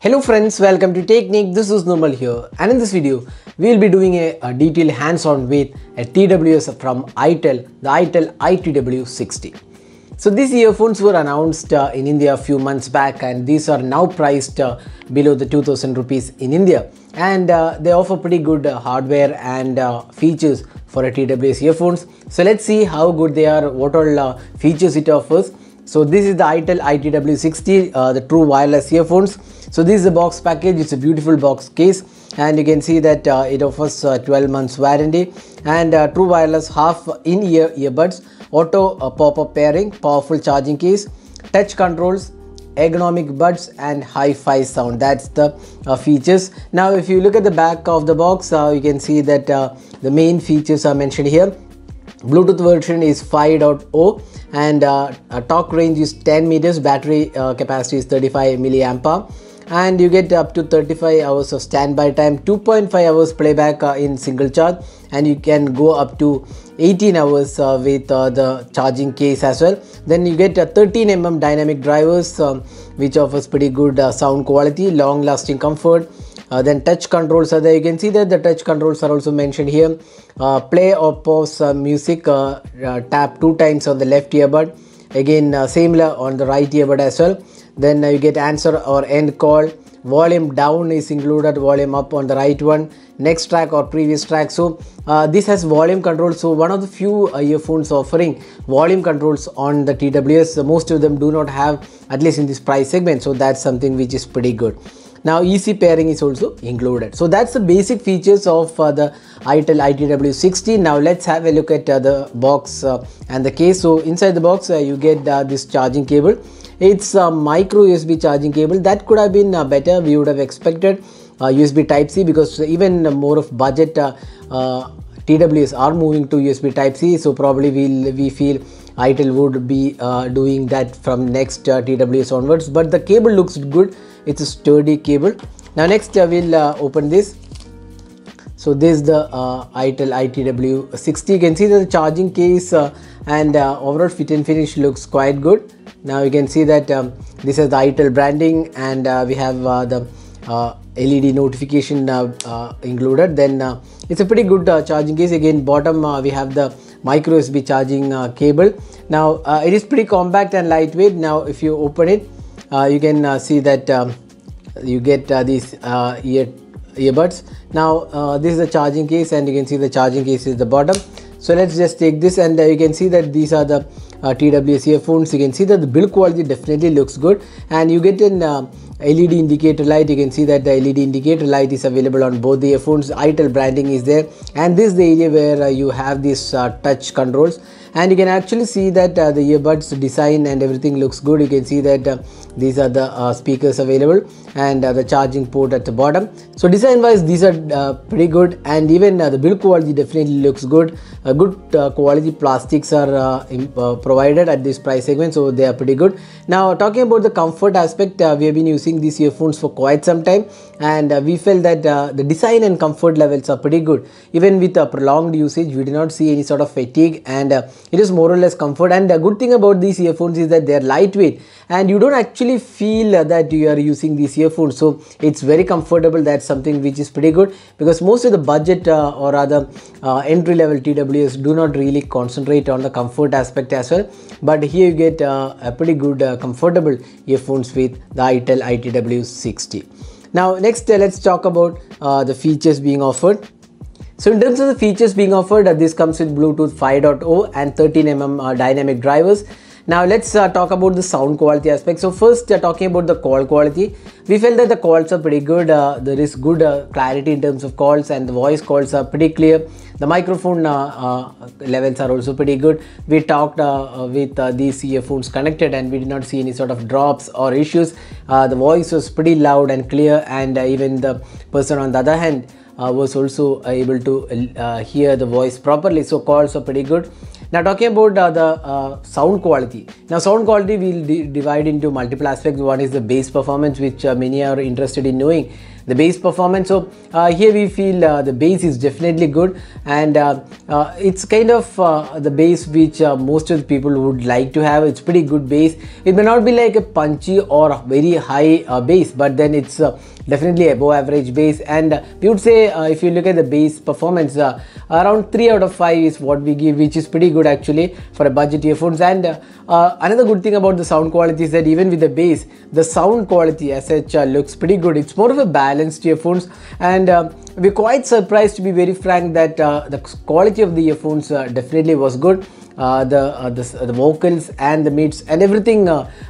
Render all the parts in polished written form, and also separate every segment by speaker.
Speaker 1: Hello friends, welcome to Technique. This is Normal here, and in this video we will be doing a detailed hands-on with a TWS from Itel, the Itel ITW 60. So these earphones were announced in India a few months back, and these are now priced below the 2000 rupees in India, and they offer pretty good hardware and features for a TWS earphones. So let's see how good they are, what all features it offers. So this is the Itel ITW 60, the true wireless earphones. So this is the box package. It's a beautiful box case, and you can see that it offers 12 months warranty and true wireless half in-ear earbuds, auto pop-up pairing, powerful charging case, touch controls, ergonomic buds and hi-fi sound. That's the features. Now if you look at the back of the box, you can see that the main features are mentioned here. Bluetooth version is 5.0 and talk range is 10 meters, battery capacity is 35 milliampere, and you get up to 35 hours of standby time, 2.5 hours playback in single charge, and you can go up to 18 hours with the charging case as well. Then you get 13mm dynamic drivers, which offers pretty good sound quality, long lasting comfort. Then touch controls are there. You can see that the touch controls are also mentioned here. Play or pause music, tap 2 times on the left earbud, again similar on the right earbud as well. Then you get answer or end call. Volume down is included, volume up on the right one, next track or previous track. So this has volume control. So one of the few earphones offering volume controls on the TWS. Most of them do not have, at least in this price segment, so that's something which is pretty good. Now easy pairing is also included. So that's the basic features of the Itel ITW 60. Now let's have a look at the box and the case. So inside the box you get this charging cable. It's a micro USB charging cable. That could have been better. We would have expected USB Type-C, because even more of budget TWS are moving to USB Type-C. So probably we feel Itel would be doing that from next TWS onwards. But the cable looks good. It's a sturdy cable. Now next we'll open this. So this is the Itel ITW 60. You can see that the charging case and overall fit and finish looks quite good. Now you can see that this is the Itel branding, and we have the LED notification included. Then it's a pretty good charging case. Again, bottom we have the micro USB charging cable. Now it is pretty compact and lightweight. Now if you open it, you can see that you get these earbuds. Now this is the charging case, and you can see the charging case is the bottom. So let's just take this, and you can see that these are the TWS earphones. You can see that the build quality definitely looks good, and you get an LED indicator light. You can see that the LED indicator light is available on both the earphones. Itel branding is there, and this is the area where you have these touch controls, and you can actually see that the earbuds design and everything looks good. You can see that these are the speakers available, and the charging port at the bottom. So design wise these are pretty good, and even the build quality definitely looks good. Good quality plastics are provided at this price segment, so they are pretty good. Now talking about the comfort aspect, we have been using these earphones for quite some time, and we felt that the design and comfort levels are pretty good. Even with prolonged usage, we do not see any sort of fatigue, and it is more or less comfort. And the good thing about these earphones is that they are lightweight, and you don't actually feel that you are using these earphones. So it's very comfortable. That's something which is pretty good, because most of the budget or rather entry level TWS do not really concentrate on the comfort aspect as well. But here you get a pretty good comfortable earphones with the Itel ITW 60. Now next let's talk about the features being offered. So in terms of the features being offered, this comes with Bluetooth 5.0 and 13mm dynamic drivers. Now let's talk about the sound quality aspect. So first talking about the call quality, we felt that the calls are pretty good. There is good clarity in terms of calls, and the voice calls are pretty clear. The microphone levels are also pretty good. We talked with these earphones connected, and we did not see any sort of drops or issues. The voice was pretty loud and clear, and even the person on the other hand was also able to hear the voice properly. So calls are pretty good. Now talking about the sound quality. Now sound quality we'll divide into multiple aspects. One is the bass performance, which many are interested in knowing. the bass performance. So here we feel the bass is definitely good, and it's kind of the bass which most of the people would like to have. It's pretty good bass. It may not be like a punchy or very high bass, but then it's definitely above average bass, and we would say if you look at the bass performance, around 3 out of 5 is what we give, which is pretty good actually for a budget earphones. And another good thing about the sound quality is that even with the bass, the sound quality as such looks pretty good. It's more of a balanced earphones, and we're quite surprised, to be very frank, that the quality of the earphones definitely was good. The vocals and the mids and everything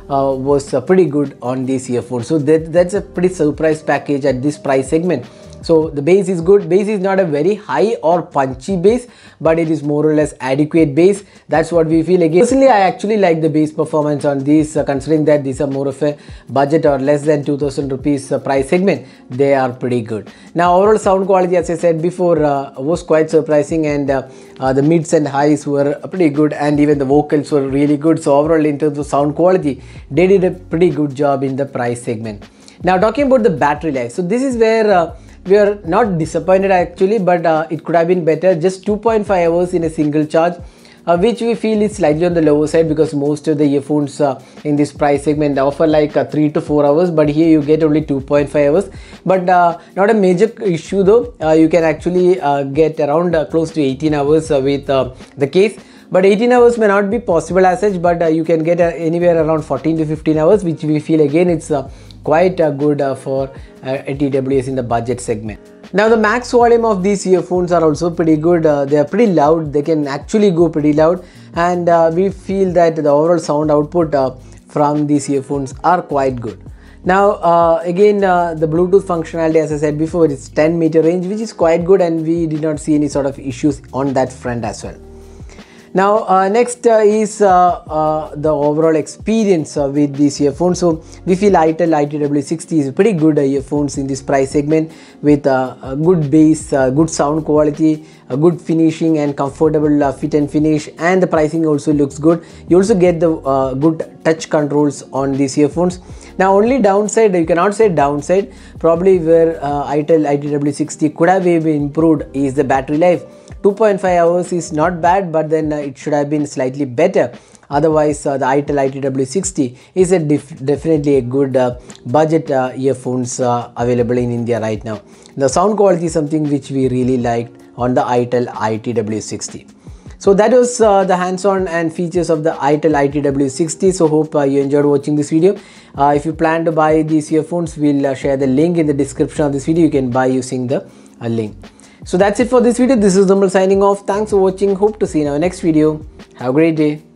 Speaker 1: was pretty good on these earphones. So that's a pretty surprise package at this price segment. So the bass is good. Bass is not a very high or punchy bass, but it is more or less adequate bass. That's what we feel. Again, personally, I actually like the bass performance on these, considering that these are more of a budget or less than 2000 rupees price segment. They are pretty good. Now overall sound quality, as I said before, was quite surprising, and the mids and highs were pretty good, and even the vocals were really good. So overall, in terms of sound quality, they did a pretty good job in the price segment. Now talking about the battery life, so this is where we are not disappointed actually, but it could have been better. Just 2.5 hours in a single charge, which we feel is slightly on the lower side, because most of the earphones in this price segment offer like 3 to 4 hours, but here you get only 2.5 hours. But not a major issue though. You can actually get around close to 18 hours with the case. But 18 hours may not be possible as such, but you can get anywhere around 14 to 15 hours, which we feel again it's quite good for a TWS in the budget segment. Now the max volume of these earphones are also pretty good. They are pretty loud. They can actually go pretty loud, and we feel that the overall sound output from these earphones are quite good. Now again, the Bluetooth functionality, as I said before, it's 10-meter range, which is quite good, and we did not see any sort of issues on that front as well. Now next is the overall experience with these earphones. So we feel Itel ITW60 is pretty good earphones in this price segment, with good bass, good sound quality, a good finishing and comfortable fit and finish, and the pricing also looks good. You also get the good touch controls on these earphones. Now only downside, you cannot say downside, probably where Itel ITW60 could have been improved is the battery life. 2.5 hours is not bad, but then it should have been slightly better. Otherwise, the Itel ITW60 is definitely a good budget earphones available in India right now. The sound quality is something which we really liked on the Itel ITW60. So that was the hands-on and features of the Itel ITW60. So hope you enjoyed watching this video. If you plan to buy these earphones, we'll share the link in the description of this video. You can buy using the link. So that's it for this video. This is Nirmal signing off. Thanks for watching. Hope to see you in our next video. Have a great day.